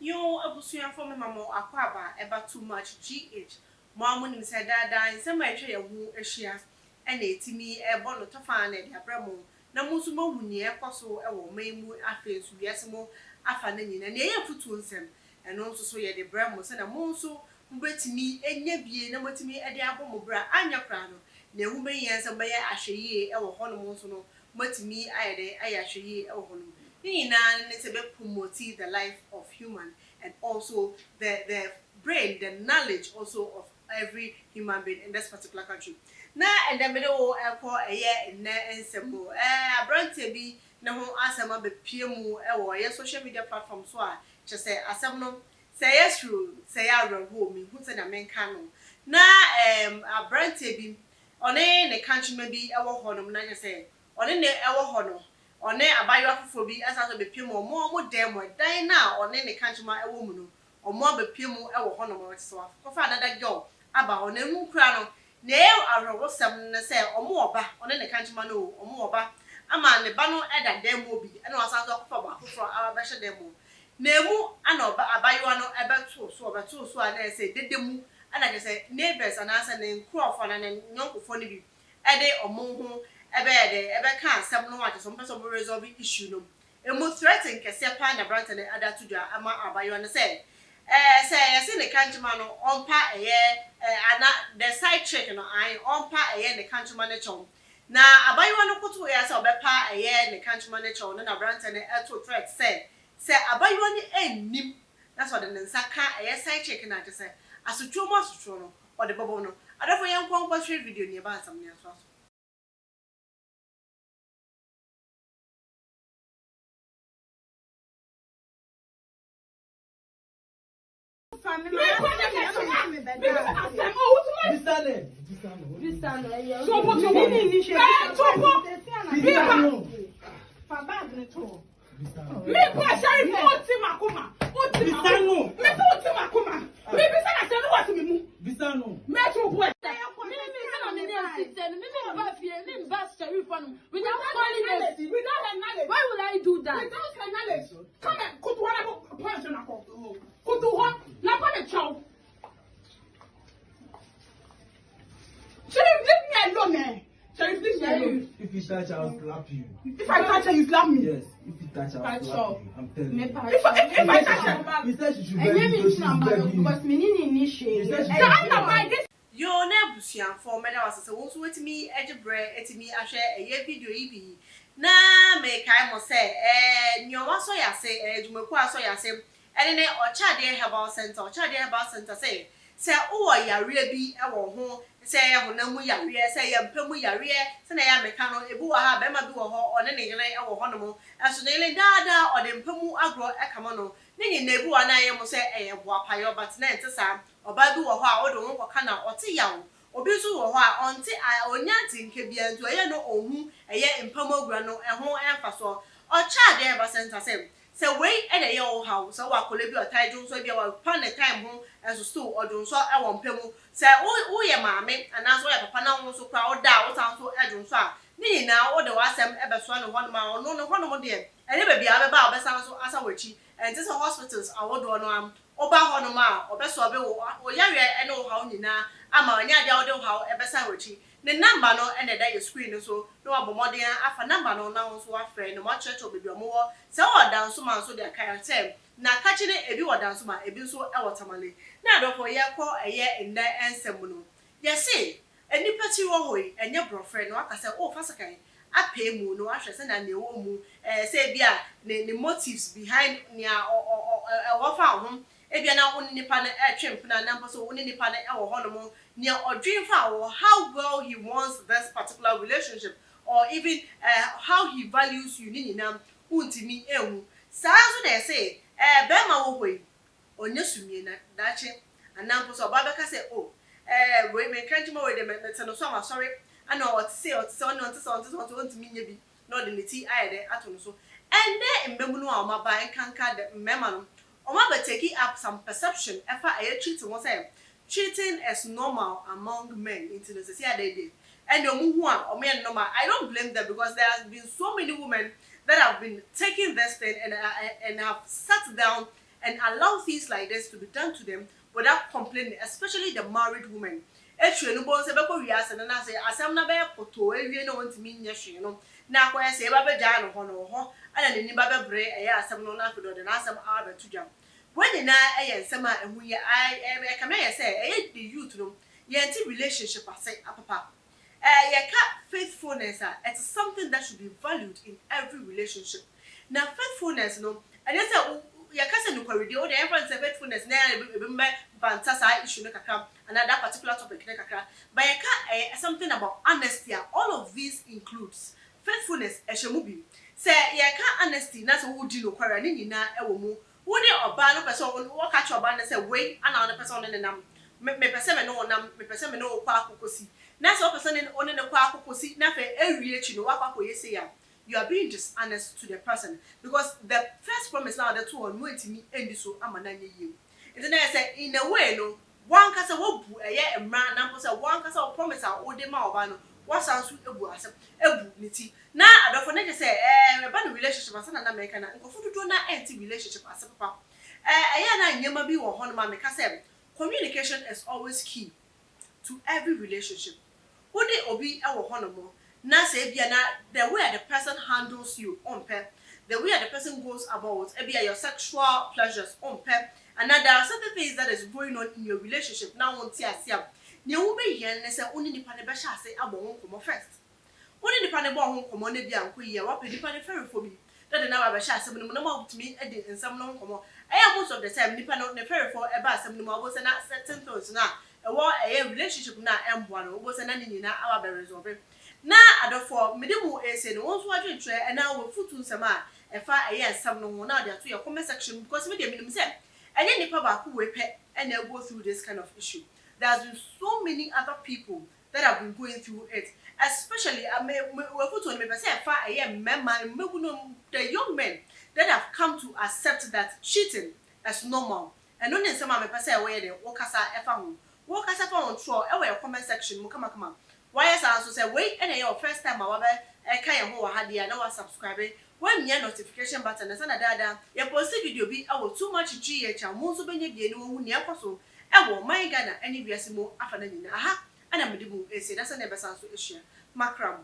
Yo, abusuya for me mama akwaba eba too much GH. Mama nim say dada nsem a etwe ye hu ehia e na etimi e bo no tofa na de abramo. Na mo so mahu ne ekoso e wo maimu afensu wiase mo afa na nyina. Na ye futu nsem. Eno nso so ye de bramo se na mo nso mbetimi enya bie na motimi e de abo mo bra anya kra no. Na ehu be yen nsem be ye ahweye e wo hono mo nso no motimi ayede ayahweye e wo hono. To promote the life of human and also the brain, the knowledge also of every human being in this particular country. Now, and the middle airport a year in there and simple. Brante be no asama be PMU or social media platforms. So I just say, asam say yes, true, say I home, who's in a main canon. Now, a Brante be on the country maybe our honor, not just say, on the our honor. One abayo afofo bi asaso bepiem mo dem dan na one ne kanchima ewo mu no omo bepiem ewo hono mo tse wa ko fa another girl aba one mu kura no na e arwo sam ne se omo oba one ne kanchima no omo oba ama ne ba no eda dem mo bi na wasaso ko fa ba afofo aba hye dem mo na emu ana oba abayo no ebeto so ana se dedemu ana je se neighbors ana se ne nkrofo na ne nyonkofo ne bi ede omo ho ebe kan asem no waje so mpeso bo resolve issue no emu threaten kese pa na brant na ada to do ama abayo no say say ne kanjima no onpa ana the side check no an onpa ne kanjima ne chom na abayo no koto ya say obepa ne kanjima ne chom no na brant na eto threat say abayo ni ennim that's what the nsa ka side check na just say asotwo no or the bobo no adafo yen kwon share video ni ba asam ne aso Why would I do that? Without her knowledge. Come and put one person put to what? Not on a child. Sheriff, leave me alone, man. Sheriff, leave me alone. If you touch, I'll slap you. If I touch her, you slap me. Yes, if you touch, I'll slap you. I'm telling you. If I touch her, he said she should beg you because she's begging. because me need initiate. Yo na busian for me da wasese won so wetimi ejebre etimi ahwe eye video ibi na me kai mo say nyo waso ya se edumeku aso ya se ene ne ochade herbal center say uwo yare bi e wo ho say ye honamu yare say ye mpamu yare se na ya meka no ebu wa ha be ma bi wo ho one ne yele e wo ho no mo eso ne yele dada o de mpamu agro e kama no ne nyi na ebu wa na ye mo say eye bo apayo but na ntesa oba bi wo ho a wo do won ka na ote yawo obi so wo ho a onte onyanti nke bia nto eye no ohu eye mpamu agro no ho emfa so ocha de herbal center say we e de ye wo ha so wa kole bi otai jo so bia wa pa ne time ho eso so odun so e wo mpamu say wo ye maame ana so ye papa na wo so kwa wo da wo san so edun so a ni na wo de wasem e be so no ho no ma ono no ho no mo de ene ba bia be ba obesan so asa wachi and this hospitals awodo no am oba ho no ma obeso be wo yawe ene wo ha nyina ama onya dia wo de wo ha ebesan wachi ne number no ene da your screen so no abomodin afa number no na wo so afre no mo church obebi omo wo se wo dan so man so de kai tem na kachi ne ebi wo dan so ma ebi so e wo tamale na adofo ye ko eye enne ensem no ye say enipa ti wo hoi enye brofre no aka se o fasakan apɛ mu no ahwɛ se na ne wo mu say bia ne motives behind nia wo fa ho ebia na woni nipa na twemp na nampo so woni nipa na e wo ho no mo nia odwin fa wo how well he wants this particular relationship or even how he values you ni nyinam untimi ehu saa so dey say be ma wo hoi onye sumie na dache anampo so ba be ka say oh we me kanjima we dey me no so am sorry ana o say on ntimi nya bi no de neti ayede ato no so ende mbemu no a o maba enkanka de mmema no o maba take up some perception efa aye cheating won say cheating is normal among men into the society dey and omu a o me normal. I don't blame them because there has been so many women that have been taking this thing and have sat down and allow things like this to be done to them without complaining, especially the married women. Etwe no bo se be ko wiase na say asem na be poto ewie no ntimi nya hwe no na akwa se ba be gya no ho ana ni ba be bre eya asem no na fedo de na asem a be to dwam when na eya nsem a ehu ye I come here say eya the youth no ye anti relationship ase apapa ye ka faithfulness it's something that should be valued in every relationship. Now faithfulness no and you say ya kase no kwari o the difference faithfulness na be bantasa issue no kakra another particular topic na kakra but ya ka something about honesty. All of these includes faithfulness ehwemu bi say ya ka honesty na so wo di no kwari ni nyina ewo mu wo de oba no person wo ka che oba na say we ana no person no nam me person me no nam me person me no kwa akokosi na so person no ne kwa akokosi na fe ewie chi no wa kwa koyese ya you are being dishonest to the person because the first promise now the two on wait me end so amananye you. It's na say in a way no one kasa wo bu eye emra na say one kasa wo promise a wo de ma oba no wasansu ebu asem ebu niti na adofo na say me ba no relationship asa na make na nkofo dodo na anti relationship asa papa eye na nyema bi wo ho no ma me ka say communication is always key to every relationship. Wo de obi e wo ho no mo na say bia na the way the person handles you on pe the way the person goes about bia your sexual pleasures on pe and there are certain things that is going on in your relationship now on tia sia ne wo be yen ne say oni nipa ne be sha say abo ho komo first oni nipa ne bo ho komo ne bia nkoyi wa pe nipa ne ferry for me that na wa be sha asem no na ma butumi e de nsam no komo most of the time nipa no ne ferry for e ba asem no ma bo say na certain things na e wo relationship na emboa no bo say na ni na awa be resolve na adofo medimu ese no won so adwetwe e na wo futu nsama e fa nsam no ho na de ato your comment section because me de minimum say enye nipa ba ku we pe and they go through this kind of issue. There's been so many other people that have been going through it, especially we put on me say fa the young men that have come to accept that cheating is normal and no need some me say we dey wokasa efa ho wokasa fa on tro e we comment section mo kama why yes also say we and your first time awa be e kan ye ho wa ha dia na wa subscribe when your notification button na sana dada ya post video bi awo too much GH mo so benye bie ni wo hu ne ekoso e wo my Ghana any biase mo afa na nyina aha ana medimu ese na sana be sanso ehia makram